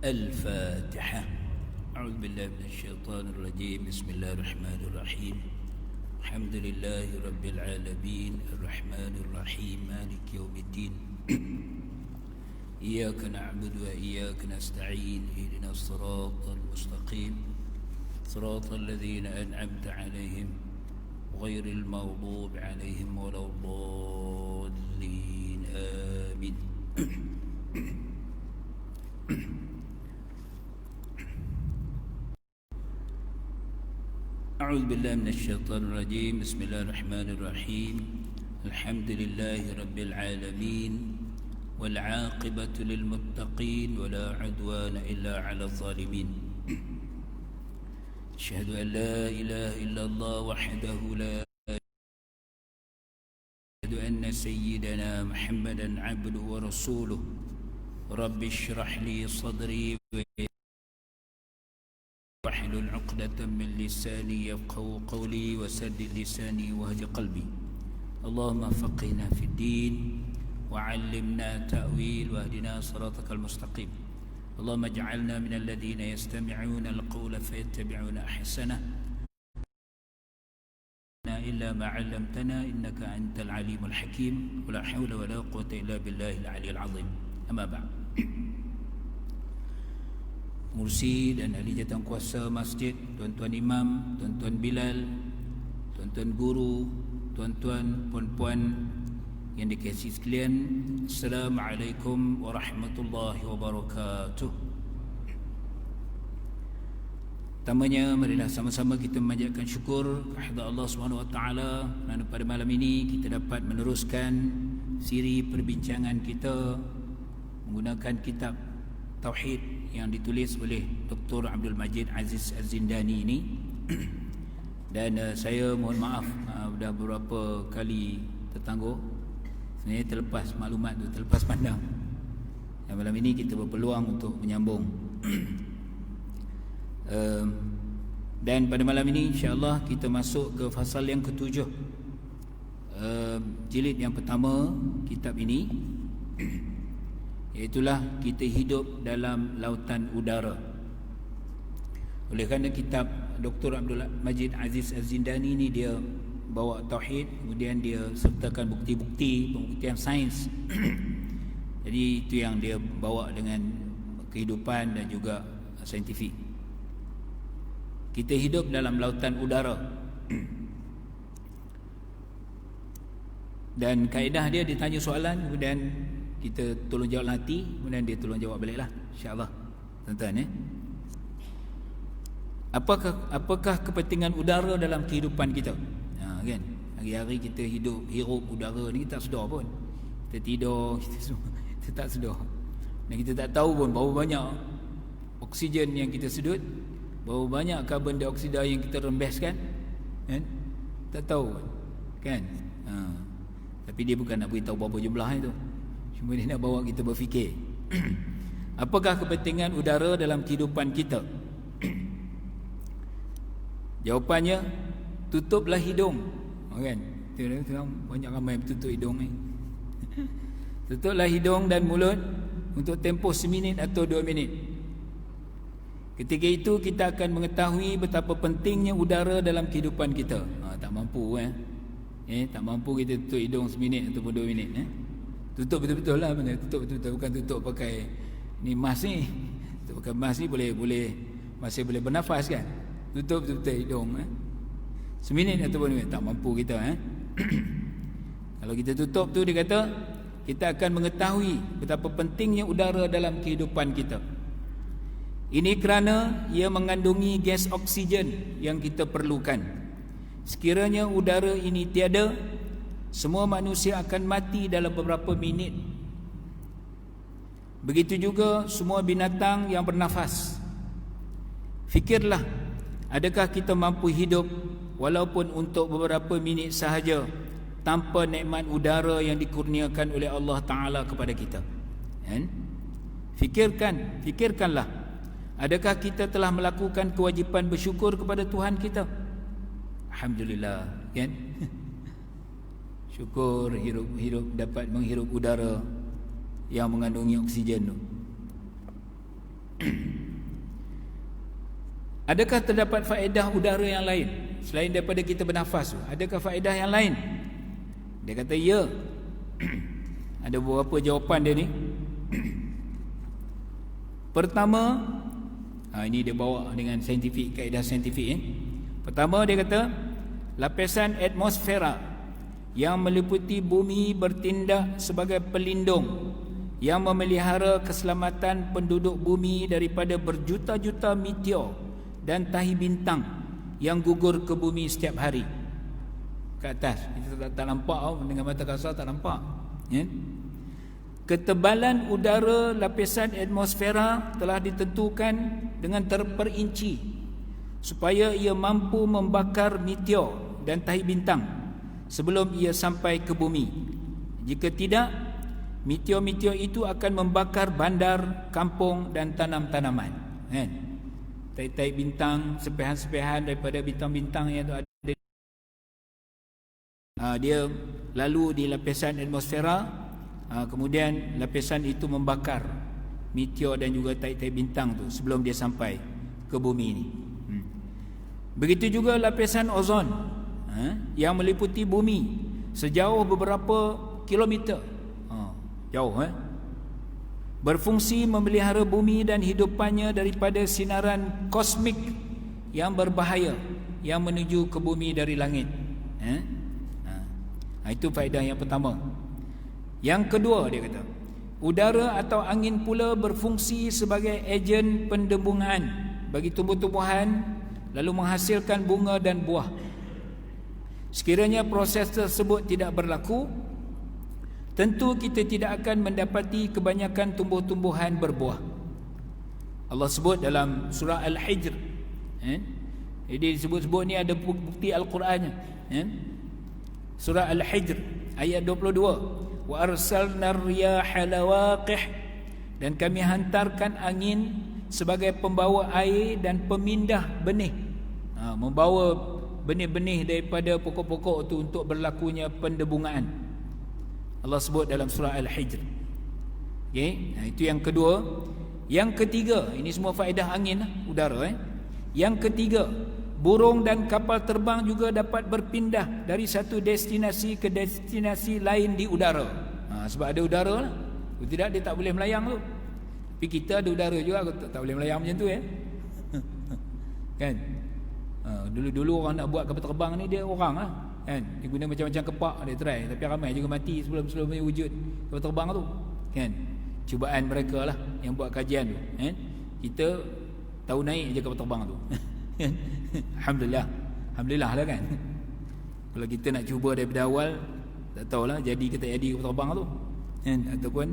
الفاتحة. أعوذ بالله من الشيطان الرجيم. بسم الله الرحمن الرحيم. الحمد لله رب العالمين الرحمن الرحيم مالك يوم الدين. إياك نعبد وإياك نستعين. اهدنا الصراط المستقيم صراط الذين أنعمت عليهم غير المغضوب عليهم ولا الضالين. آمين. أعوذ بالله من الشيطان الرجيم. بسم الله الرحمن الرحيم. الحمد لله رب العالمين والعاقبة للمتقين ولا عدوان إلا على الظالمين. أشهد أن لا إله إلا الله وحده لا أشهد أن سيدنا محمدا عبده ورسوله. رب اشرح لي صدري واحلل عقدة من لساني يفقهوا قولي وسدد لساني واهد قلبي. اللهم فقهنا في الدين وعلمنا تأويل واهدنا صراطك المستقيم. اللهم اجعلنا من الذين يستمعون القول فيتبعون أحسنه إلا ما علمتنا إنك أنت العليم الحكيم ولا حول ولا قوة إلا بالله العلي العظيم. أما بعد. Mursi dan ahli jawatankuasa masjid, tuan-tuan imam, tuan-tuan Bilal, tuan-tuan guru, tuan-tuan, puan-puan yang dikasihi sekalian, Assalamualaikum warahmatullahi wabarakatuh. Pertamanya, marilah sama-sama kita memanjatkan syukur kepada Allah SWT kerana pada malam ini kita dapat meneruskan siri perbincangan kita menggunakan kitab Tauhid yang ditulis oleh Dr. Abdul Majid Aziz Az-Zindani ini. Dan saya mohon maaf dah beberapa kali tertangguh. Sebenarnya terlepas maklumat tu, terlepas pandang. Dan malam ini kita berpeluang untuk menyambung. Dan pada malam ini insya-Allah kita masuk ke fasal yang ketujuh, jilid yang pertama kitab ini, iaitulah kita hidup dalam lautan udara. Oleh kerana kitab Dr. Abdul Majid Aziz Az-Zindani ni dia bawa tauhid, kemudian dia sertakan bukti-bukti pembuktian sains. Jadi itu yang dia bawa dengan kehidupan dan juga saintifik. Kita hidup dalam lautan udara. Dan kaedah dia ditanya soalan, kemudian kita tolong jawab nanti, kemudian dia tolong jawab baliklah, insya-Allah. Tuan-tuan Apakah kepentingan udara dalam kehidupan kita? Kan? Hari-hari kita hirup udara ni kita tak sedar pun. Kita tidur, kita tak sedar. Dan kita tak tahu pun berapa banyak oksigen yang kita sedut, berapa banyak karbon dioksida yang kita rembeskan, kan? Tak tahu pun, kan? Tapi dia bukan nak beritahu berapa jumlah itu. Cuma dia nak bawa kita berfikir. Apakah kepentingan udara dalam kehidupan kita? Jawapannya, tutuplah hidung. Kan? Banyak ramai yang tutup hidung ni. Tutuplah hidung dan mulut untuk tempoh seminit atau 2 minit. Ketika itu kita akan mengetahui betapa pentingnya udara dalam kehidupan kita. Tak mampu tak mampu kita tutup hidung seminit ataupun 2 minit. Tutup betul-betul lah, tutup betul-betul, bukan tutup pakai ni mask ni. Tutup pakai mask ni boleh masih boleh bernafas kan. Tutup betul-betul hidung seminit ataupun 2 minit, tak mampu kita Kalau kita tutup tu, dia kata kita akan mengetahui betapa pentingnya udara dalam kehidupan kita. Ini kerana ia mengandungi gas oksigen yang kita perlukan. Sekiranya udara ini tiada, semua manusia akan mati dalam beberapa minit. Begitu juga semua binatang yang bernafas. Fikirlah, adakah kita mampu hidup walaupun untuk beberapa minit sahaja tanpa nikmat udara yang dikurniakan oleh Allah Ta'ala kepada kita? Fikirkanlah, adakah kita telah melakukan kewajipan bersyukur kepada Tuhan kita? Alhamdulillah, kan? Syukur hirup dapat menghirup udara yang mengandungi oksigen tu. Adakah terdapat faedah udara yang lain selain daripada kita bernafas tu? Adakah faedah yang lain? Dia kata ya. Ada beberapa jawapan dia ni. Pertama, ini dia bawa dengan saintifik, kaedah saintifik. Pertama dia kata, lapisan atmosfera yang meliputi bumi bertindak sebagai pelindung yang memelihara keselamatan penduduk bumi daripada berjuta-juta meteor dan tahi bintang yang gugur ke bumi setiap hari. Ke atas kita tak nampak, dengan mata kasar tak nampak, ya? Ketebalan udara lapisan atmosfera telah ditentukan dengan terperinci supaya ia mampu membakar meteor dan tahi bintang sebelum ia sampai ke bumi. Jika tidak, meteor-meteor itu akan membakar bandar, kampung dan tanam-tanaman. Kan? Tahi-tahi bintang, sepihan-sepihan daripada bintang-bintang yang ada, dia lalu di lapisan atmosfera. Kemudian lapisan itu membakar meteor dan juga tahi-tahi bintang tu sebelum dia sampai ke bumi ini. Begitu juga lapisan ozon yang meliputi bumi sejauh beberapa kilometer, jauh, berfungsi memelihara bumi dan hidupannya daripada sinaran kosmik yang berbahaya yang menuju ke bumi dari langit. Itu faedah yang pertama. Yang kedua dia kata, udara atau angin pula berfungsi sebagai ejen pendembungan bagi tumbuh-tumbuhan lalu menghasilkan bunga dan buah. Sekiranya proses tersebut tidak berlaku, tentu kita tidak akan mendapati kebanyakan tumbuh-tumbuhan berbuah. Allah sebut dalam surah Al-Hijr, jadi disebut-sebut ni ada bukti Al-Qurannya. Surah Al-Hijr ayat 22, wa arsalna ar-riyaha lawaqih, dan kami hantarkan angin sebagai pembawa air dan pemindah benih, membawa benih-benih daripada pokok-pokok tu untuk berlakunya pendebungan. Allah sebut dalam surah Al-Hijr. Okay? Itu yang kedua. Yang ketiga, ini semua faedah angin, udara. Yang ketiga, burung dan kapal terbang juga dapat berpindah dari satu destinasi ke destinasi lain di udara. Sebab ada udara lah. Kalau tidak, dia tak boleh melayang tu. Tapi kita ada udara juga, tak boleh melayang macam tu, kan? Dulu-dulu orang nak buat kapal terbang ni, dia orang lah, kan? Dia guna macam-macam kepak, dia try. Tapi ramai juga mati sebelum wujud kapal terbang tu, kan? Cubaan mereka lah yang buat kajian tu, kan? Kita tahu naik je kapal terbang tu. Alhamdulillah lah, kan? Kalau kita nak cuba daripada awal, tak tahulah jadi ke tak jadi kapal terbang tu, kan? Ataupun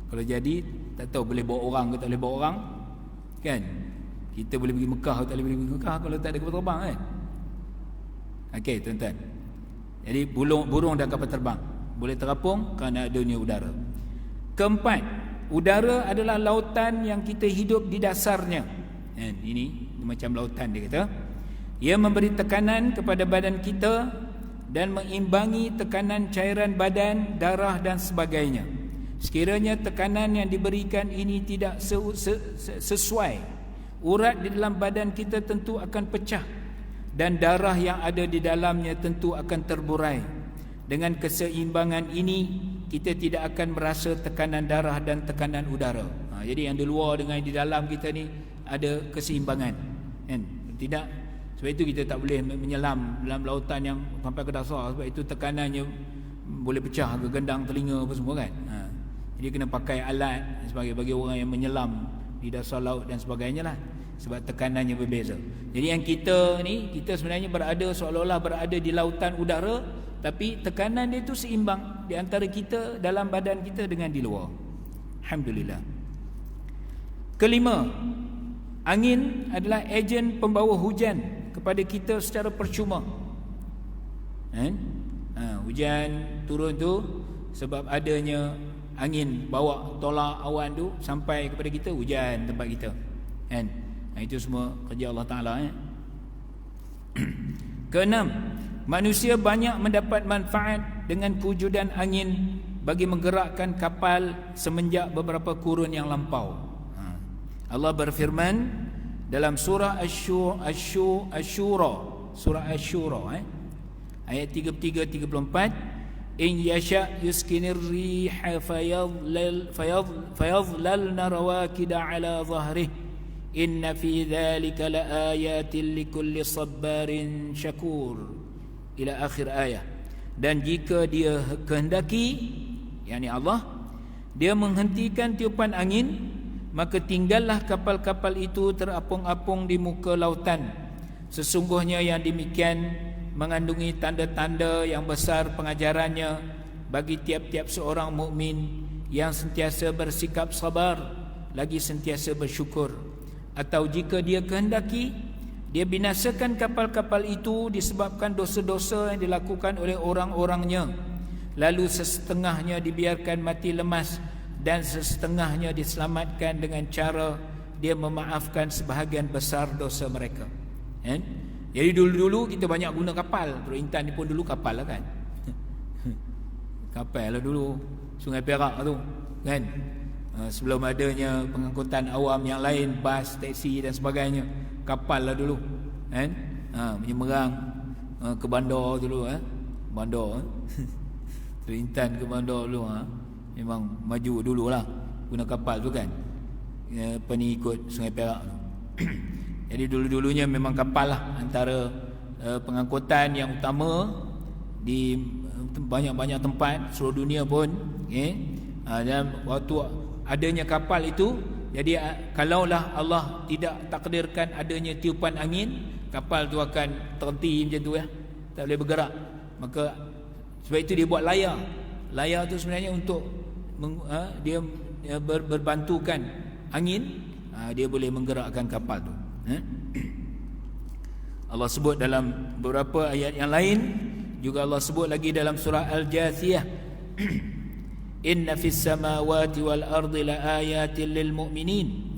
kalau jadi, tak tahu boleh bawa orang ke tak boleh bawa orang, kan? Kita boleh pergi Mekah atau tak boleh pergi Mekah kalau tak ada kapal terbang, kan? Okey, tuan-tuan. Jadi burung dan kapal terbang boleh terapung kerana adanya udara. Keempat, udara adalah lautan yang kita hidup di dasarnya. Ini macam lautan, dia kata. Ia memberi tekanan kepada badan kita dan mengimbangi tekanan cairan badan, darah dan sebagainya. Sekiranya tekanan yang diberikan ini tidak sesuai, urat di dalam badan kita tentu akan pecah dan darah yang ada di dalamnya tentu akan terburai. Dengan keseimbangan ini, kita tidak akan merasa tekanan darah dan tekanan udara. Jadi yang di luar dengan yang di dalam kita ni ada keseimbangan, kan? Tidak, sebab itu kita tak boleh menyelam dalam lautan yang sampai ke dasar, sebab itu tekanannya boleh pecah ke gendang telinga apa semua, kan? Jadi kena pakai alat sebagai bagi orang yang menyelam di dasar laut dan sebagainya lah, sebab tekanannya berbeza. Jadi yang kita ni, kita sebenarnya berada seolah-olah berada di lautan udara, tapi tekanan dia tu seimbang di antara kita, dalam badan kita dengan di luar. Alhamdulillah. Kelima, angin adalah ejen pembawa hujan kepada kita secara percuma. Hujan turun tu sebab adanya angin bawa tolak awan tu sampai kepada kita, hujan tempat kita, kan? Itu semua kerja Allah Ta'ala. Keenam, manusia banyak mendapat manfaat dengan kewujudan angin bagi menggerakkan kapal semenjak beberapa kurun yang lampau. Allah berfirman dalam surah Asy-Syura, surah Asy-Syura ayat 33-34, in yasha yuskinir riha fayadhlalna rawakida ala dhahrih inna fi dhalika laayatin likulli sabbarin syakur, ila akhir ayat. Dan jika dia kehendaki, yakni Allah, dia menghentikan tiupan angin, maka tinggallah kapal-kapal itu terapung-apung di muka lautan. Sesungguhnya yang demikian mengandungi tanda-tanda yang besar pengajarannya bagi tiap-tiap seorang mukmin yang sentiasa bersikap sabar lagi sentiasa bersyukur. Atau jika dia kehendaki, dia binasakan kapal-kapal itu disebabkan dosa-dosa yang dilakukan oleh orang-orangnya, lalu sesetengahnya dibiarkan mati lemas dan sesetengahnya diselamatkan dengan cara dia memaafkan sebahagian besar dosa mereka. Jadi dulu-dulu kita banyak guna kapal. Teluk Intan ni pun dulu kapal lah kan. Kapal lah dulu, Sungai Perak tu kan. Sebelum adanya pengangkutan awam yang lain, bas, teksi dan sebagainya, kapal lah dulu kan. Menyeberang ke bandar dulu bandar Teluk Intan ke bandar dulu memang maju dululah guna kapal tu kan. Pengikut Sungai Perak tu. Jadi dulu-dulunya memang kapal lah antara pengangkutan yang utama di banyak-banyak tempat seluruh dunia pun. Dan waktu adanya kapal itu, jadi kalaulah Allah tidak takdirkan adanya tiupan angin, kapal tu akan terhenti macam tu tak boleh bergerak. Maka sebab itu dia buat layar. Layar tu sebenarnya untuk dia berbantukan angin, dia boleh menggerakkan kapal tu. Allah sebut dalam beberapa ayat yang lain, juga Allah sebut lagi dalam surah Al-Jathiyah, inna fis samawati wal ardi laayatin lil mu'minin.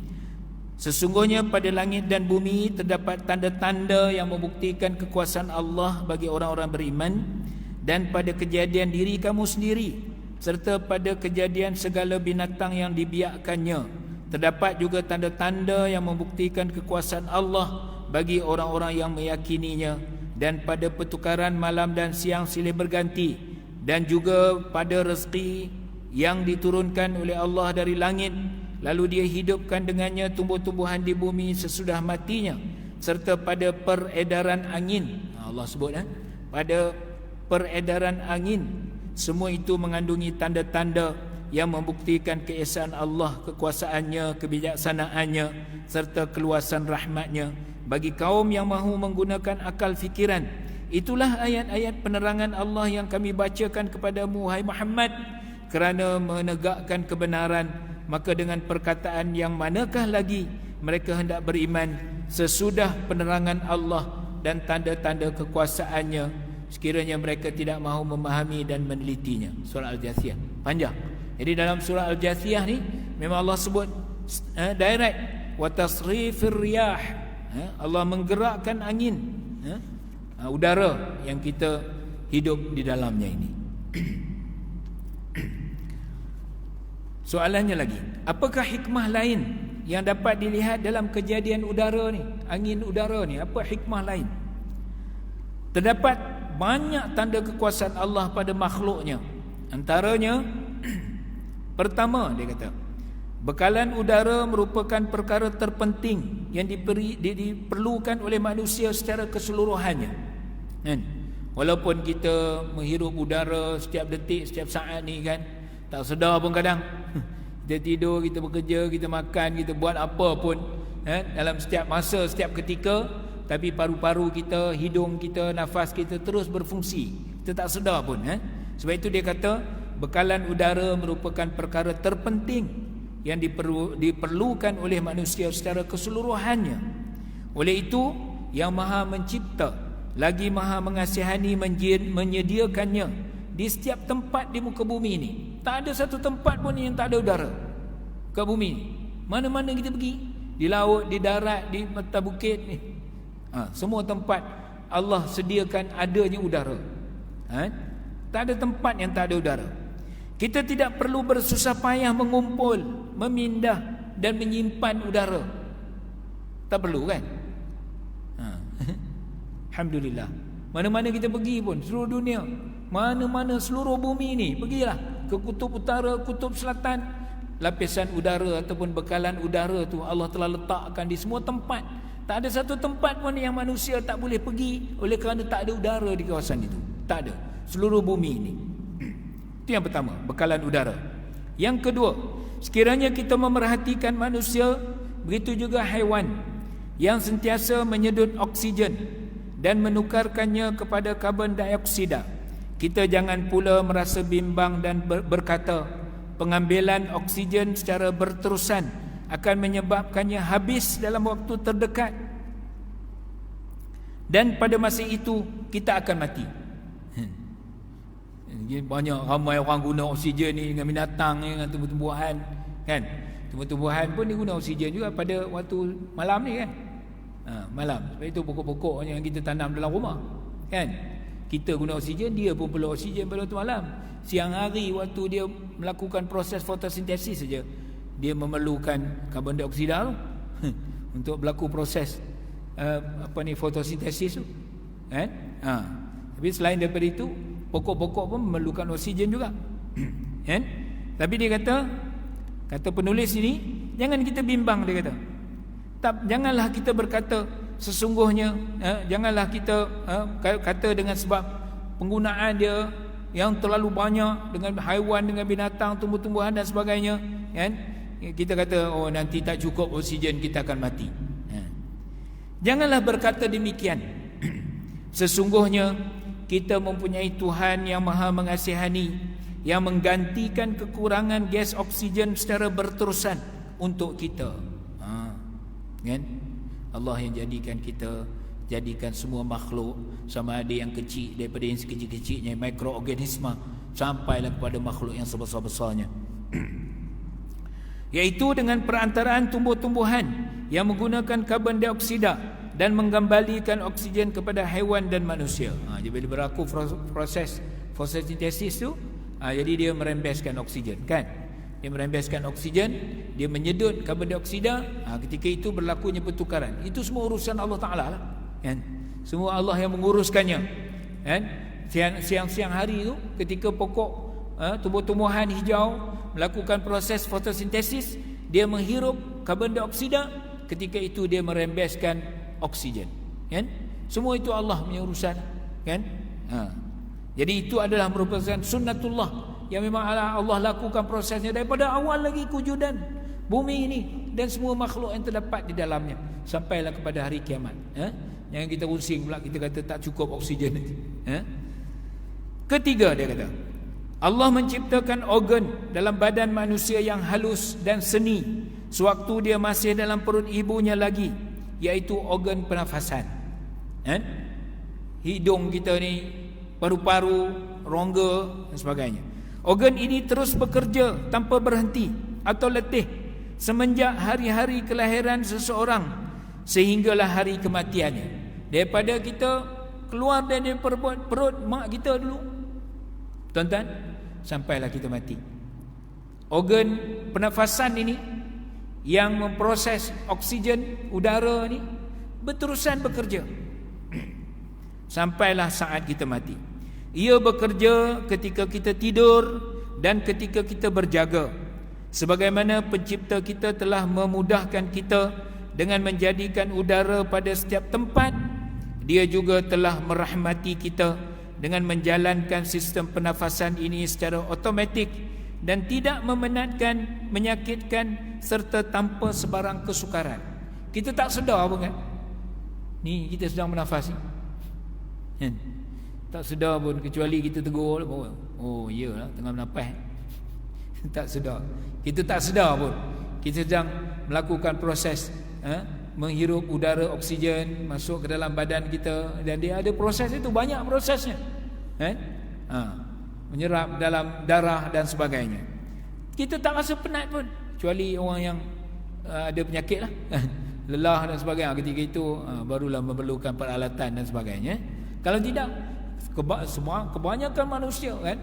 Sesungguhnya pada langit dan bumi terdapat tanda-tanda yang membuktikan kekuasaan Allah bagi orang-orang beriman, dan pada kejadian diri kamu sendiri serta pada kejadian segala binatang yang dibiakkannya terdapat juga tanda-tanda yang membuktikan kekuasaan Allah bagi orang-orang yang meyakininya, dan pada pertukaran malam dan siang silih berganti, dan juga pada rezeki yang diturunkan oleh Allah dari langit, lalu dia hidupkan dengannya tumbuh-tumbuhan di bumi sesudah matinya, serta pada peredaran angin. Allah sebut pada peredaran angin. Semua itu mengandungi tanda-tanda yang membuktikan keesaan Allah, kekuasaannya, kebijaksanaannya serta keluasan rahmatnya bagi kaum yang mahu menggunakan akal fikiran. Itulah ayat-ayat penerangan Allah yang kami bacakan kepadamu, hai Muhammad, kerana menegakkan kebenaran. Maka dengan perkataan yang manakah lagi mereka hendak beriman sesudah penerangan Allah dan tanda-tanda kekuasaannya, sekiranya mereka tidak mahu memahami dan menelitinya. Surah Al-Jathiyah panjang. Jadi dalam surah Al-Jathiyah ni memang Allah sebut direct, wa tasrifir riyah, Allah menggerakkan angin, udara yang kita hidup di dalamnya ini. Soalannya lagi, apakah hikmah lain yang dapat dilihat dalam kejadian udara ni, angin udara ni? Apa hikmah lain? Terdapat banyak tanda kekuasaan Allah pada makhluknya. Antaranya pertama, dia kata, bekalan udara merupakan perkara terpenting yang diperlukan oleh manusia secara keseluruhannya. Walaupun kita menghirup udara setiap detik, setiap saat ni kan, tak sedar pun kadang. Kita tidur, kita bekerja, kita makan, kita buat apa pun dalam setiap masa, setiap ketika, tapi paru-paru kita, hidung kita, nafas kita terus berfungsi. Kita tak sedar pun. Sebab itu dia kata bekalan udara merupakan perkara terpenting yang diperlukan oleh manusia secara keseluruhannya. Oleh itu, yang Maha Mencipta lagi Maha Mengasihani menyediakannya di setiap tempat di muka bumi ini. Tak ada satu tempat pun yang tak ada udara ke bumi ini. Mana-mana kita pergi, di laut, di darat, di mata bukit ni, semua tempat Allah sediakan adanya udara. Tak ada tempat yang tak ada udara. Kita tidak perlu bersusah payah mengumpul, memindah dan menyimpan udara. Tak perlu kan? Alhamdulillah. Mana-mana kita pergi pun, seluruh dunia, mana-mana seluruh bumi ni, pergilah ke kutub utara, kutub selatan, lapisan udara ataupun bekalan udara tu Allah telah letakkan di semua tempat. Tak ada satu tempat pun yang manusia tak boleh pergi oleh kerana tak ada udara di kawasan itu. Tak ada. Seluruh bumi ini. Itu yang pertama, bekalan udara. Yang kedua, sekiranya kita memerhatikan manusia, begitu juga haiwan yang sentiasa menyedut oksigen dan menukarkannya kepada karbon dioksida. Kita jangan pula merasa bimbang dan berkata, pengambilan oksigen secara berterusan akan menyebabkannya habis dalam waktu terdekat, dan pada masa itu kita akan mati. Banyak ramai orang guna oksigen ni dengan binatang ni, dengan tumbuh-tumbuhan kan. Tumbuh-tumbuhan pun dia guna oksigen juga pada waktu malam ni kan. Malam. Sebab itu pokok-pokok yang kita tanam dalam rumah kan, kita guna oksigen, dia pun perlu oksigen pada waktu malam. Siang hari waktu dia melakukan proses fotosintesis saja, dia memerlukan karbon dioksida tu untuk berlaku proses fotosintesis tu kan. Tapi selain daripada itu, pokok-pokok pun memerlukan oksigen juga kan. Tapi dia kata penulis ini, jangan kita bimbang, dia kata. Janganlah kita berkata sesungguhnya, janganlah kita kata dengan sebab penggunaan dia yang terlalu banyak dengan haiwan, dengan binatang, tumbuh-tumbuhan dan sebagainya kan, kita kata oh nanti tak cukup oksigen, kita akan mati. Janganlah berkata demikian. Sesungguhnya kita mempunyai Tuhan yang Maha Mengasihani, yang menggantikan kekurangan gas oksigen secara berterusan untuk kita. Kan? Allah yang jadikan semua makhluk, sama ada yang kecil daripada yang sekecil-kecilnya mikroorganisma sampailah kepada makhluk yang sebesar-besarnya, iaitu dengan perantaraan tumbuh-tumbuhan yang menggunakan karbon dioksida dan mengembalikan oksigen kepada haiwan dan manusia. Jadi bila berlaku proses fotosintesis tu, jadi dia merembeskan oksigen kan. Dia merembeskan oksigen, dia menyedut karbon dioksida. Ketika itu berlakunya pertukaran. Itu semua urusan Allah Ta'ala lah kan? Semua Allah yang menguruskannya kan? Siang-siang hari itu, ketika pokok tumbuh-tumbuhan hijau melakukan proses fotosintesis, dia menghirup karbon dioksida. Ketika itu dia merembeskan oksigen kan? Semua itu Allah punya urusan kan? Jadi itu adalah merupakan sunnatullah yang memang Allah lakukan prosesnya daripada awal lagi kewujudan bumi ini dan semua makhluk yang terdapat di dalamnya sampailah kepada hari kiamat. Jangan kita pusing pula, kita kata tak cukup oksigen nanti. Ketiga, dia kata Allah menciptakan organ dalam badan manusia yang halus dan seni sewaktu dia masih dalam perut ibunya lagi, iaitu organ pernafasan. Hidung kita ni, paru-paru, rongga dan sebagainya. Organ ini terus bekerja tanpa berhenti atau letih semenjak hari-hari kelahiran seseorang sehinggalah hari kematiannya. Daripada kita keluar dari perut mak kita dulu, tuan-tuan, sampailah kita mati. Organ pernafasan ini yang memproses oksigen udara ni berterusan bekerja sampailah saat kita mati. Ia bekerja ketika kita tidur dan ketika kita berjaga. Sebagaimana pencipta kita telah memudahkan kita dengan menjadikan udara pada setiap tempat, dia juga telah merahmati kita dengan menjalankan sistem pernafasan ini secara automatik dan tidak memenatkan, menyakitkan serta tanpa sebarang kesukaran. Kita tak sedar pun kan, ni kita sedang bernafas ni tak sedar pun, kecuali kita tegur, oh iyalah tengah bernafas. Tak sedar. Kita tak sedar pun kita sedang melakukan proses menghirup udara oksigen masuk ke dalam badan kita, dan dia ada proses itu, banyak prosesnya menyerap dalam darah dan sebagainya. Kita tak rasa penat pun, kecuali orang yang ada penyakit lah lelah dan sebagainya. Ketika itu barulah memerlukan peralatan dan sebagainya. Kalau tidak, kebanyakan manusia kan,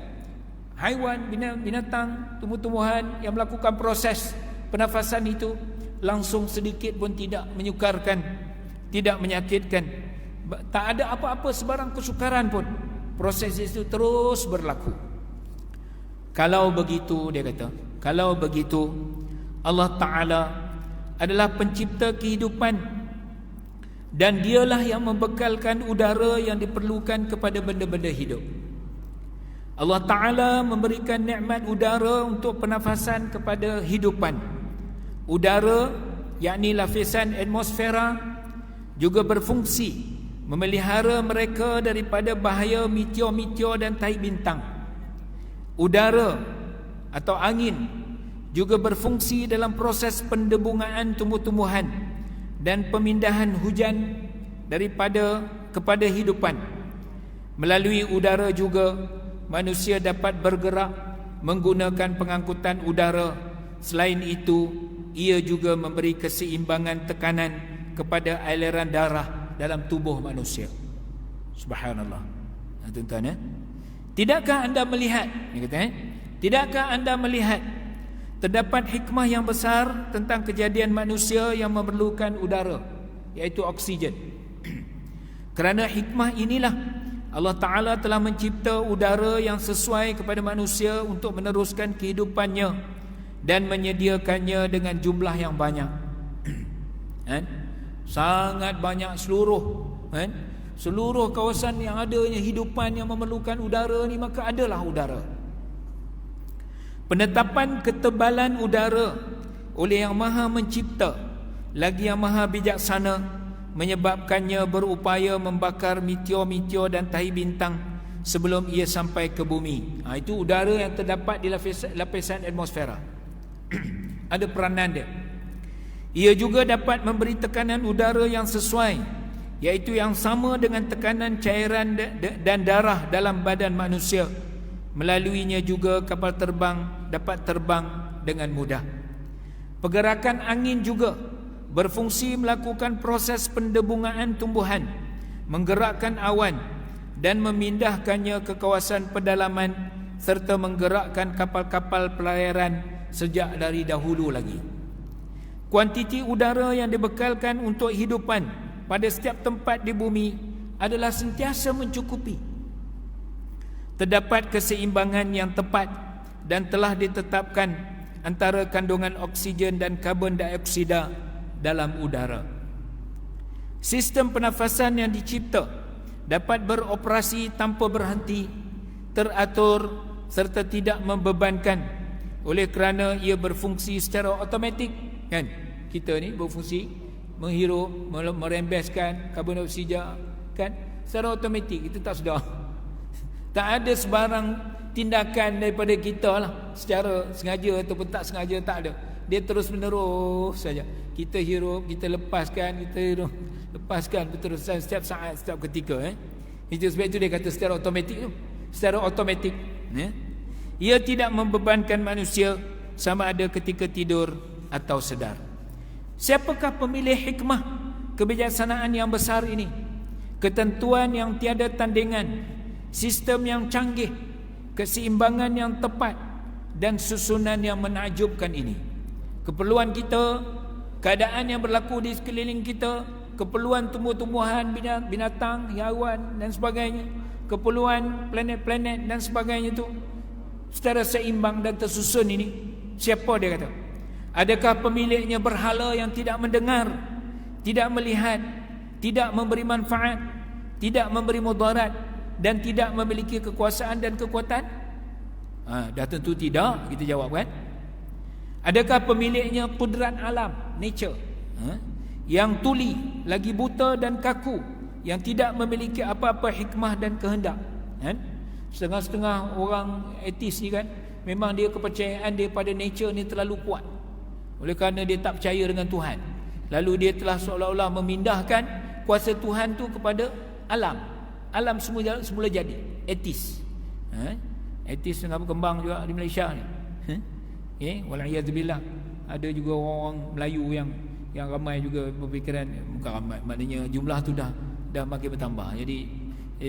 haiwan, binatang, tumbuh-tumbuhan yang melakukan proses pernafasan itu langsung sedikit pun tidak menyukarkan, tidak menyakitkan. Tak ada apa-apa sebarang kesukaran pun. Proses itu terus berlaku. Kalau begitu, dia kata, kalau begitu Allah Ta'ala adalah pencipta kehidupan, dan dialah yang membekalkan udara yang diperlukan kepada benda-benda hidup. Allah Ta'ala memberikan nikmat udara untuk pernafasan kepada hidupan. Udara, yakni lapisan atmosfera, juga berfungsi memelihara mereka daripada bahaya meteor-meteor dan tahi bintang. Udara atau angin juga berfungsi dalam proses pendebungaan tumbuh-tumbuhan dan pemindahan hujan daripada kepada hidupan. Melalui udara juga manusia dapat bergerak menggunakan pengangkutan udara. Selain itu, ia juga memberi keseimbangan tekanan kepada aliran darah dalam tubuh manusia. Subhanallah. Tuan-tuan, tidakkah anda melihat, dia kata, tidakkah anda melihat terdapat hikmah yang besar tentang kejadian manusia yang memerlukan udara, iaitu oksigen. Kerana hikmah inilah Allah Ta'ala telah mencipta udara yang sesuai kepada manusia untuk meneruskan kehidupannya dan menyediakannya dengan jumlah yang banyak. Sangat banyak seluruh kawasan yang adanya hidupan yang memerlukan udara ni, maka adalah udara. Penetapan ketebalan udara oleh Yang Maha Mencipta lagi Yang Maha Bijaksana menyebabkannya berupaya membakar meteor-meteor dan tahi bintang sebelum ia sampai ke bumi. Itu udara yang terdapat di lapisan atmosfera. Ada peranan dia. Ia juga dapat memberi tekanan udara yang sesuai, iaitu yang sama dengan tekanan cairan dan darah dalam badan manusia. Melaluinya juga kapal terbang dapat terbang dengan mudah. Pergerakan angin juga berfungsi melakukan proses pendebungaan tumbuhan, menggerakkan awan dan memindahkannya ke kawasan pedalaman, serta menggerakkan kapal-kapal pelayaran sejak dari dahulu lagi. Kuantiti udara yang dibekalkan untuk hidupan pada setiap tempat di bumi adalah sentiasa mencukupi. Terdapat keseimbangan yang tepat dan telah ditetapkan antara kandungan oksigen dan karbon dioksida dalam udara. Sistem pernafasan yang dicipta dapat beroperasi tanpa berhenti, teratur serta tidak membebankan, oleh kerana ia berfungsi secara automatik. Kan? Kita ni berfungsi menghirup, merembeskan karbon dioksida, kan? Secara automatik, itu tak sedar. Tak ada sebarang tindakan daripada kita lah, secara sengaja ataupun tak sengaja, tak ada. Dia terus menerus saja. Kita hirup, kita lepaskan, kita hirup, lepaskan berterusan setiap saat, setiap ketika. Itu sebab itu dia kata secara automatik tu. Secara automatik. Ia tidak membebankan manusia sama ada ketika tidur atau sedar. Siapakah pemilik hikmah kebijaksanaan yang besar ini? Ketentuan yang tiada tandingan, sistem yang canggih, keseimbangan yang tepat dan susunan yang menakjubkan ini. Keperluan kita, keadaan yang berlaku di sekeliling kita, keperluan tumbuh-tumbuhan, binatang, haiwan dan sebagainya, keperluan planet-planet dan sebagainya itu secara seimbang dan tersusun ini. Siapa dia kata? Adakah pemiliknya berhala yang tidak mendengar, tidak melihat, tidak memberi manfaat, tidak memberi mudarat dan tidak memiliki kekuasaan dan kekuatan? Dah tentu tidak, kita jawab kan? Adakah pemiliknya kudrat alam, nature, yang tuli, lagi buta dan kaku, yang tidak memiliki apa-apa hikmah dan kehendak? Setengah-setengah orang etis ni kan, memang dia kepercayaan dia pada nature ni terlalu kuat, oleh kerana dia tak percaya dengan Tuhan. Lalu dia telah seolah-olah memindahkan kuasa Tuhan tu kepada alam. Alam semula jadi etis. Etis tengah berkembang juga di Malaysia ni. Wal'iyadzubillah. Ada juga orang Melayu yang ramai juga berfikiran, bukan ramai, maknanya jumlah tu dah makin bertambah. Jadi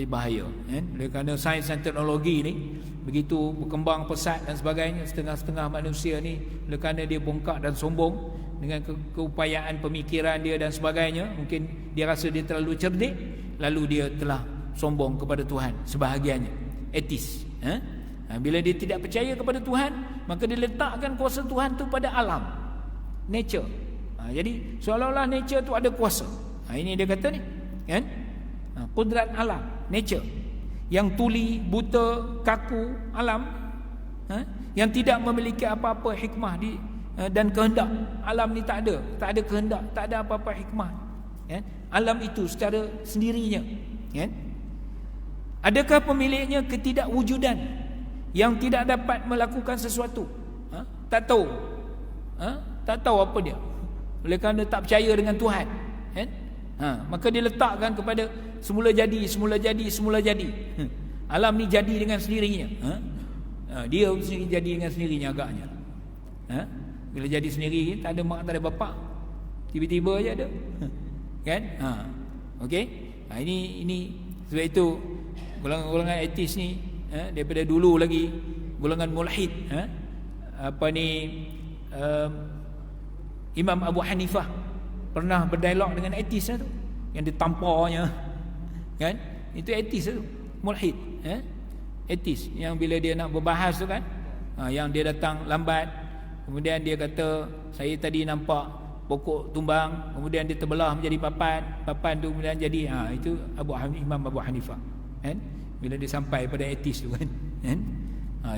bahaya. Oleh kerana sains dan teknologi ni begitu berkembang pesat dan sebagainya, setengah-setengah manusia ni oleh kerana dia bongkak dan sombong, dengan keupayaan pemikiran dia dan sebagainya, mungkin dia rasa dia terlalu cerdik, lalu dia telah sombong kepada Tuhan sebahagiannya, etis. Bila dia tidak percaya kepada Tuhan, maka dia letakkan kuasa Tuhan tu pada alam, nature. Jadi seolah-olah nature tu ada kuasa. Ini dia kata ni, kan? Kudrat alam, nature, yang tuli, buta, kaku, alam, yang tidak memiliki apa-apa hikmah dan kehendak. Alam ni tak ada kehendak, tak ada apa-apa hikmah, kan? Alam itu secara sendirinya, kan? Adakah pemiliknya ketidakwujudan yang tidak dapat melakukan sesuatu? Tak tahu. Tak tahu apa dia. Oleh kerana tak percaya dengan Tuhan, kan? Maka dia letakkan kepada semula jadi. Alam ni jadi dengan sendirinya. Dia sendiri jadi dengan sendirinya agaknya. Bila jadi sendiri, tak ada mak, tak ada bapak, tiba-tiba aja ada. Kan? Okey. Ini sebab itu golongan etis ni, daripada dulu lagi, golongan mulhid, Imam Abu Hanifah pernah berdialog dengan etis tu, yang ditamparnya, kan? Itu etis tu, mulhid, etis, yang bila dia nak berbahas tu kan, yang dia datang lambat, kemudian dia kata, saya tadi nampak pokok tumbang, kemudian dia terbelah menjadi papan tu kemudian jadi, itu Imam Abu Hanifah, kan? Bila dia sampai pada etis tu kan,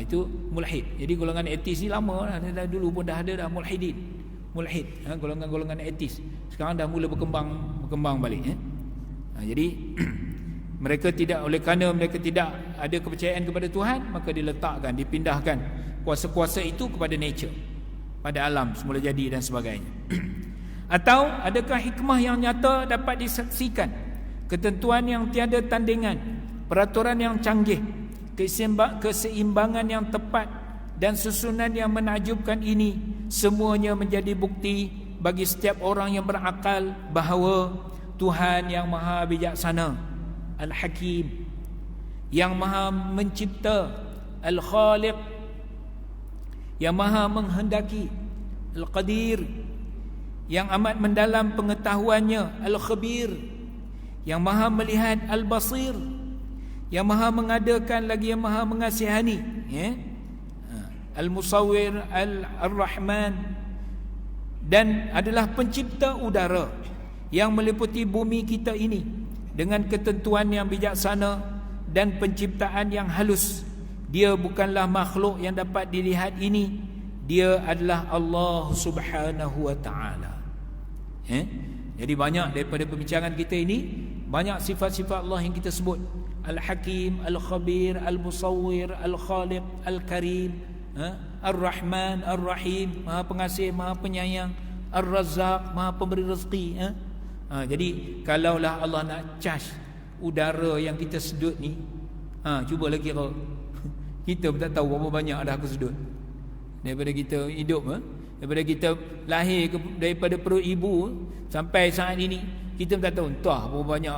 itu mulhid. Jadi golongan etis ni lama dah, dulu pun dah ada dah mulhid, golongan-golongan etis. Sekarang dah mula berkembang balik. Jadi mereka tidak, oleh kerana mereka tidak ada kepercayaan kepada Tuhan, maka diletakkan, dipindahkan kuasa-kuasa itu kepada nature, pada alam semula jadi dan sebagainya. Atau adakah hikmah yang nyata dapat disaksikan, ketentuan yang tiada tandingan, peraturan yang canggih, keseimbangan yang tepat dan susunan yang menakjubkan ini semuanya menjadi bukti bagi setiap orang yang berakal bahawa Tuhan yang Maha Bijaksana, Al-Hakim, yang Maha Mencipta, Al-Khaliq, yang Maha Menghendaki, Al-Qadir, yang amat mendalam pengetahuannya, Al-Khabir, yang Maha Melihat, Al-Basir, yang Maha Mengadakan lagi yang Maha Mengasihani, Al-Musawwir, Al-Rahman, dan adalah pencipta udara yang meliputi bumi kita ini dengan ketentuan yang bijaksana dan penciptaan yang halus. Dia bukanlah makhluk yang dapat dilihat ini, dia adalah Allah Subhanahu wa ta'ala. Jadi banyak daripada pembincangan kita ini, banyak sifat-sifat Allah yang kita sebut. Al-Hakim, Al-Khabir, Al-Musawwir, Al-Khaliq, Al-Karim, Ar-Rahman, Ar-Rahim, Maha Pengasih, Maha Penyayang, Ar-Razzaq, Maha Pemberi rezeki. Jadi kalaulah Allah nak charge udara yang kita sedut ni, cubalah kira. Kita pun tak tahu berapa banyak dah aku sedut daripada kita hidup, daripada kita lahir daripada perut ibu sampai saat ini, kita pun tak tahu entah berapa banyak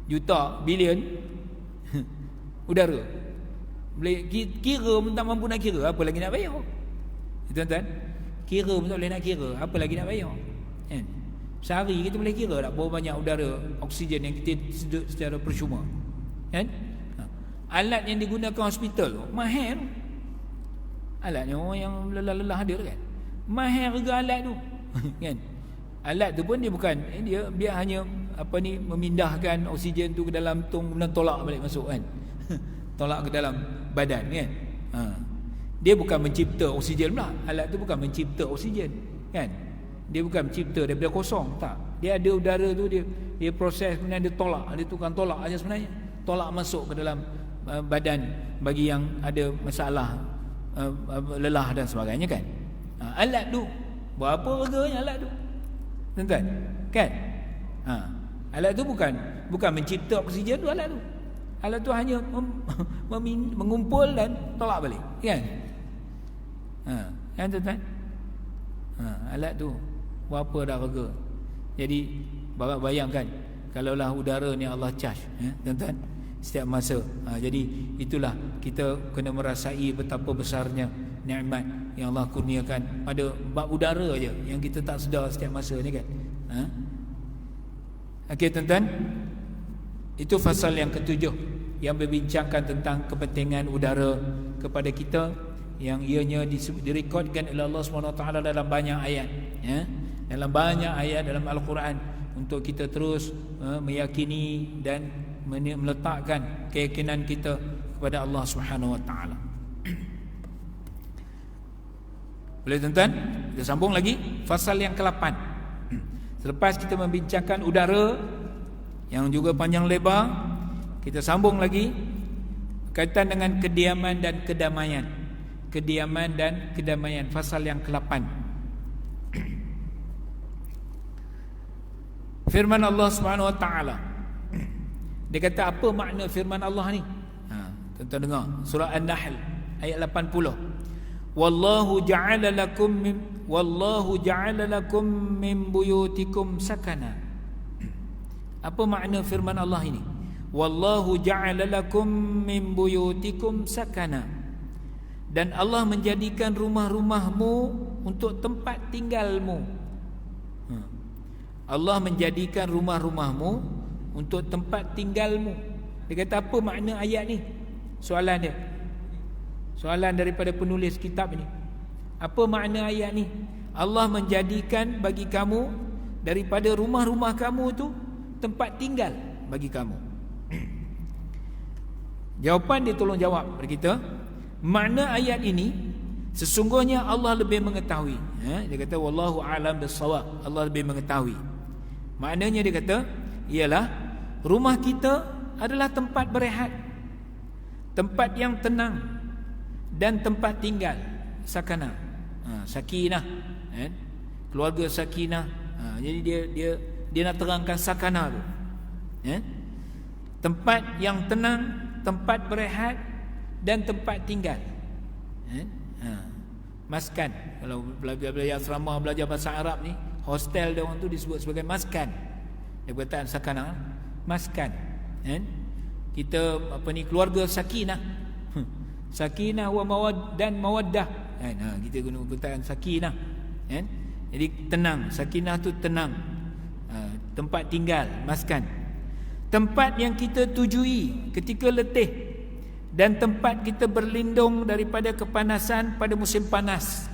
juta, bilion udara. Boleh kira pun tak mampu nak kira, apa lagi nak bayar? Tuan-tuan, kira pun tak boleh nak kira, apa lagi nak bayar? Kan? Sehari kita boleh kira tak berapa banyak udara, oksigen yang kita sedut secara percuma, kan? Alat yang digunakan hospital tu mahal. Alatnya orang yang lelah-lelah ada kan, mahal harga alat tu. Kan? Alat tu pun dia bukan, dia hanya memindahkan oksigen tu ke dalam tong, kemudian tolak balik masuk kan. Tolak ke dalam badan kan. Dia bukan mencipta oksigen pula. Alat tu bukan mencipta oksigen kan. Dia bukan mencipta daripada kosong, tak. Dia ada udara tu, dia proses, kemudian dia tolak. Dia tukang tolak aja sebenarnya. Tolak masuk ke dalam badan bagi yang ada masalah lelah dan sebagainya kan. Alat tu berapa harganya alat tu? Tuan-tuan, kan? Alat tu bukan mencipta oksigen tu alat tu. Alat tu hanya mengumpul dan tolak balik, kan? Kan tuan-tuan? Alat tu berapa dah harga? Jadi bayangkan kalaulah udara ni Allah charge, tuan-tuan, setiap masa. Jadi itulah kita kena merasai betapa besarnya nikmat yang Allah kurniakan pada bab udara je yang kita tak sedar setiap masa ni kan. Okey tuan-tuan, itu fasal yang ketujuh yang berbincangkan tentang kepentingan udara kepada kita, yang ianya direkodkan oleh Allah SWT dalam banyak ayat, dalam banyak ayat dalam Al-Quran, untuk kita terus meyakini dan meletakkan keyakinan kita kepada Allah SWT. Boleh tuan-tuan? Kita sambung lagi fasal yang ke-8. Selepas kita membincangkan udara yang juga panjang lebar, kita sambung lagi berkaitan dengan kediaman dan kedamaian. Kediaman dan kedamaian, fasal yang ke-8. Firman Allah Subhanahu Wa Taala. Dia kata apa makna firman Allah ni? Tuan-tuan dengar surah An-Nahl ayat 80. Wallahu ja'ala lakum min buyutikum sakana. Apa makna firman Allah ini? Wallahu ja'ala lakum min buyutikum sakana. Dan Allah menjadikan rumah-rumahmu untuk tempat tinggalmu. Allah menjadikan rumah-rumahmu untuk tempat tinggalmu. Dia kata apa makna ayat ni? Soalan dia. Soalan daripada penulis kitab ni. Apa makna ayat ni? Allah menjadikan bagi kamu daripada rumah-rumah kamu tu tempat tinggal bagi kamu. Jawapan dia tolong jawab kepada kita. Makna ayat ini, sesungguhnya Allah lebih mengetahui. Dia kata wallahu a'lam bis-shawab. Allah lebih mengetahui. Maknanya dia kata ialah rumah kita adalah tempat berehat, tempat yang tenang dan tempat tinggal sakanah, sakinah, keluarga sakinah. Jadi dia nak terangkan sakanah tu, tempat yang tenang, tempat berehat dan tempat tinggal. Maskan, kalau belajar asrama, belajar bahasa Arab ni, hostel dia orang tu disebut sebagai maskan. Dia perkataan sakanah, maskan. Kita keluarga sakinah. Sakinah wa mawaddah. Kita guna perkataan sakinah. Jadi tenang, sakinah tu tenang. Tempat tinggal, maskan. Tempat yang kita tujui ketika letih, dan tempat kita berlindung daripada kepanasan pada musim panas,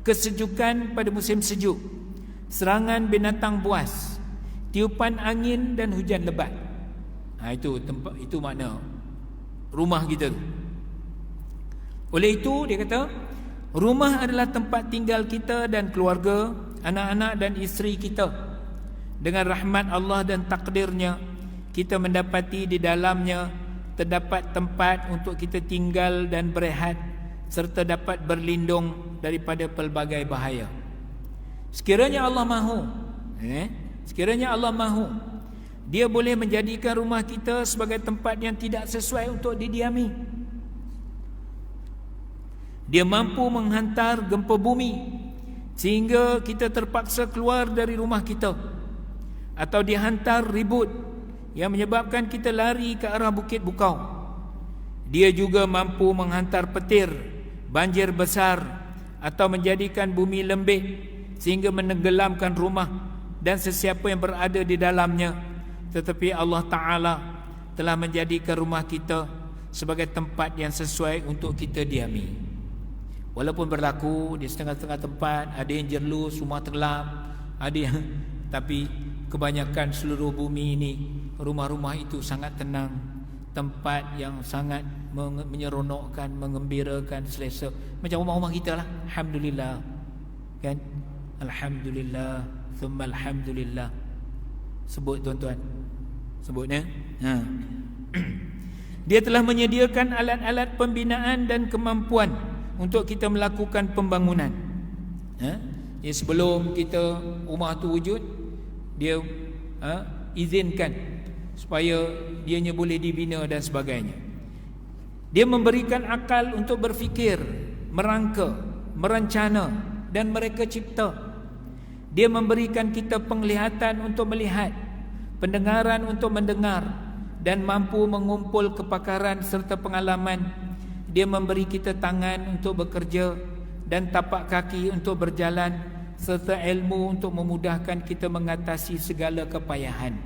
kesejukan pada musim sejuk, serangan binatang buas, tiupan angin dan hujan lebat. Itu tempat, itu makna rumah kita tu. Oleh itu dia kata rumah adalah tempat tinggal kita dan keluarga, anak-anak dan isteri kita. Dengan rahmat Allah dan takdirnya, kita mendapati di dalamnya terdapat tempat untuk kita tinggal dan berehat, serta dapat berlindung daripada pelbagai bahaya. Sekiranya Allah mahu, sekiranya Allah mahu, Dia boleh menjadikan rumah kita sebagai tempat yang tidak sesuai untuk didiami. Dia mampu menghantar gempa bumi sehingga kita terpaksa keluar dari rumah kita, atau dihantar ribut yang menyebabkan kita lari ke arah bukit bukau. Dia juga mampu menghantar petir, banjir besar, atau menjadikan bumi lembik sehingga menenggelamkan rumah dan sesiapa yang berada di dalamnya. Tetapi Allah Ta'ala telah menjadikan rumah kita sebagai tempat yang sesuai untuk kita diami. Walaupun berlaku di setengah-setengah tempat ada yang jerlus, rumah tenggelam, ada yang, tapi kebanyakan seluruh bumi ini, rumah-rumah itu sangat tenang, tempat yang sangat menyeronokkan, mengembirakan, selesa. Macam rumah-rumah kita lah. Alhamdulillah, kan? Alhamdulillah, thumma alhamdulillah. Sebut tuan-tuan, sebutnya. Dia telah menyediakan alat-alat pembinaan dan kemampuan untuk kita melakukan pembangunan. Jadi sebelum kita rumah tu wujud, dia izinkan supaya dianya boleh dibina dan sebagainya. Dia memberikan akal untuk berfikir, merangka, merencana dan mereka cipta. Dia memberikan kita penglihatan untuk melihat, pendengaran untuk mendengar, dan mampu mengumpul kepakaran serta pengalaman. Dia memberi kita tangan untuk bekerja, dan tapak kaki untuk berjalan, serta ilmu untuk memudahkan kita mengatasi segala kepayahan.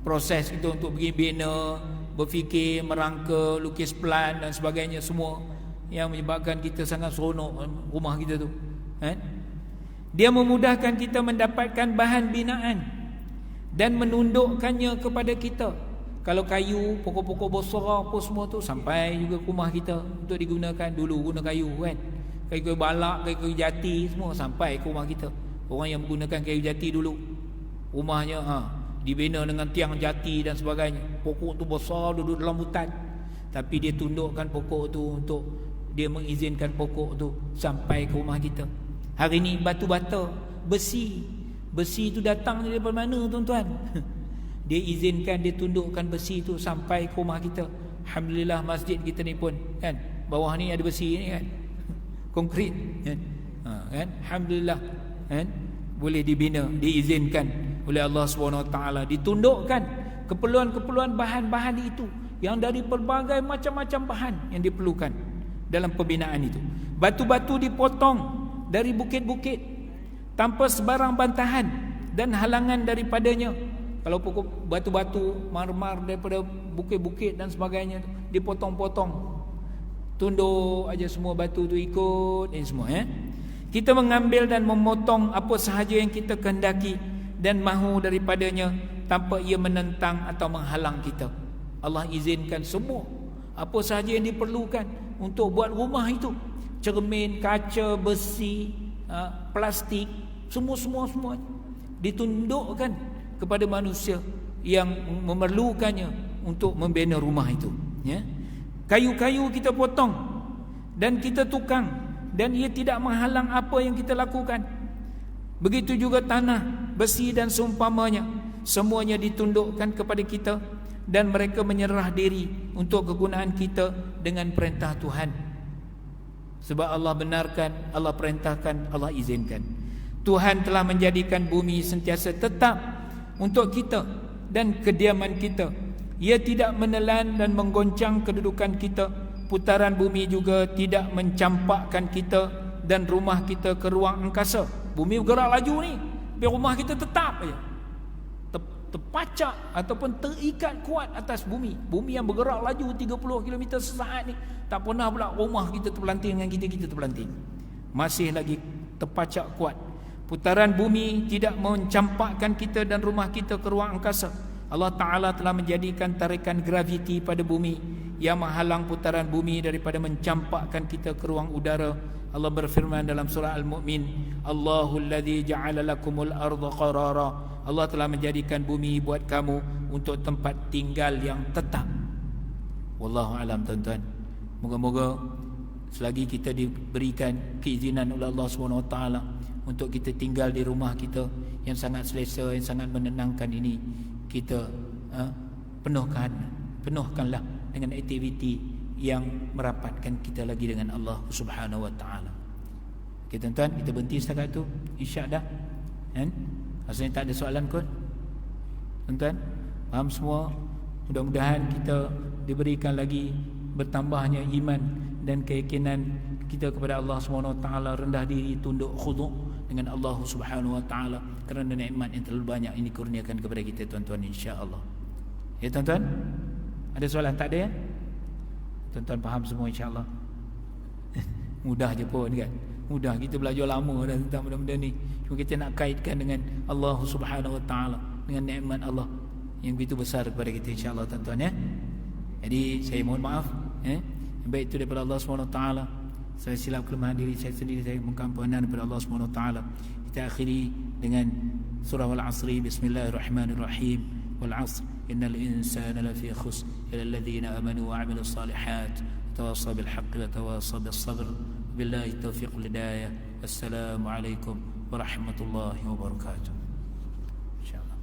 Proses kita untuk pergi bina, berfikir, merangka, lukis plan dan sebagainya, semua yang menyebabkan kita sangat seronok rumah kita tu. Dia memudahkan kita mendapatkan bahan binaan dan menundukkannya kepada kita. Kalau kayu, pokok-pokok besar apa semua tu sampai juga ke rumah kita untuk digunakan. Dulu guna kayu kan, kayu balak, kayu jati, semua sampai ke rumah kita. Orang yang menggunakan kayu jati dulu, rumahnya dibina dengan tiang jati dan sebagainya. Pokok tu besar, duduk dalam hutan, tapi dia tundukkan pokok tu untuk dia mengizinkan pokok tu sampai ke rumah kita. Hari ni batu bata, besi tu datang daripada mana tuan-tuan? Dia izinkan, dia tundukkan besi tu sampai ke rumah kita. Alhamdulillah masjid kita ni pun kan, bawah ni ada besi ni kan, konkrit kan, alhamdulillah kan, boleh dibina, diizinkan oleh Allah SWT, ditundukkan keperluan-keperluan bahan-bahan itu yang dari pelbagai macam-macam bahan yang diperlukan dalam pembinaan itu. Batu-batu dipotong dari bukit-bukit tanpa sebarang bantahan dan halangan daripadanya. Kalau pokok batu-batu marmar daripada bukit-bukit dan sebagainya dipotong-potong, tunduk aja semua batu tu ikut ini semua Kita mengambil dan memotong apa sahaja yang kita kehendaki dan mahu daripadanya tanpa ia menentang atau menghalang kita. Allah izinkan semua apa sahaja yang diperlukan untuk buat rumah itu, cermin, kaca, besi, plastik, semua ditundukkan kepada manusia yang memerlukannya untuk membina rumah itu. Kayu-kayu kita potong dan kita tukang, dan ia tidak menghalang apa yang kita lakukan. Begitu juga tanah, besi dan seumpamanya, semuanya ditundukkan kepada kita dan mereka menyerah diri untuk kegunaan kita dengan perintah Tuhan. Sebab Allah benarkan, Allah perintahkan, Allah izinkan. Tuhan telah menjadikan bumi sentiasa tetap untuk kita dan kediaman kita. Ia tidak menelan dan menggoncang kedudukan kita. Putaran bumi juga tidak mencampakkan kita dan rumah kita ke ruang angkasa. Bumi bergerak laju ni, tapi rumah kita tetap aja terpacak ataupun terikat kuat atas bumi. Bumi yang bergerak laju 30 km sesaat ni, tak pernah pula rumah kita terpelanting dengan kita terpelanting. Masih lagi terpacak kuat. Putaran bumi tidak mencampakkan kita dan rumah kita ke ruang angkasa. Allah Ta'ala telah menjadikan tarikan graviti pada bumi yang menghalang putaran bumi daripada mencampakkan kita ke ruang udara. Allah berfirman dalam surah Al-Mu'min, Allahul ladzi ja'ala lakumul arda qarara. Allah telah menjadikan bumi buat kamu untuk tempat tinggal yang tetap. Wallahu alam tuan-tuan. Moga-moga selagi kita diberikan keizinan oleh Allah SWT untuk kita tinggal di rumah kita yang sangat selesa, yang sangat menenangkan ini, kita penuhkanlah dengan aktiviti yang merapatkan kita lagi dengan Allah Subhanahu wa taala. Okey tuan-tuan, kita berhenti setakat tu. Isyak dah. Kan? Rasanya tak ada soalan kot. Tuan-tuan, faham semua? Mudah-mudahan kita diberikan lagi bertambahnya iman dan keyakinan kita kepada Allah SWT, rendah diri, tunduk, khuduk dengan Allah Subhanahu wa taala kerana nikmat yang terlalu banyak ini kurniakan kepada kita tuan-tuan, insya-Allah. Ya tuan-tuan, ada soalan? Tak ada ya? Tuan-tuan faham semua insya-Allah. Mudah je pun kan. Mudah, kita belajar lama dah tentang benda-benda ni. Cuma kita nak kaitkan dengan Allah Subhanahu wa taala, dengan nikmat Allah yang begitu besar kepada kita, insya-Allah tuan-tuan ya. Jadi saya mohon maaf yang baik itu daripada Allah SWT. Saya silap kelemahan diri saya sendiri, saya mohon ampunan daripada Allah SWT. Kita akhiri dengan surah Al-Asri. Bismillahirrahmanirrahim. Wal 'asr innal insana lafi khusr illa alladhina amanu wa 'amilus salihat tawassaw bil haqqi wa tawassaw bis sabr. Billahi taufiq wal hidayah. Assalamu alaikum warahmatullahi wabarakatuh. Insyaallah.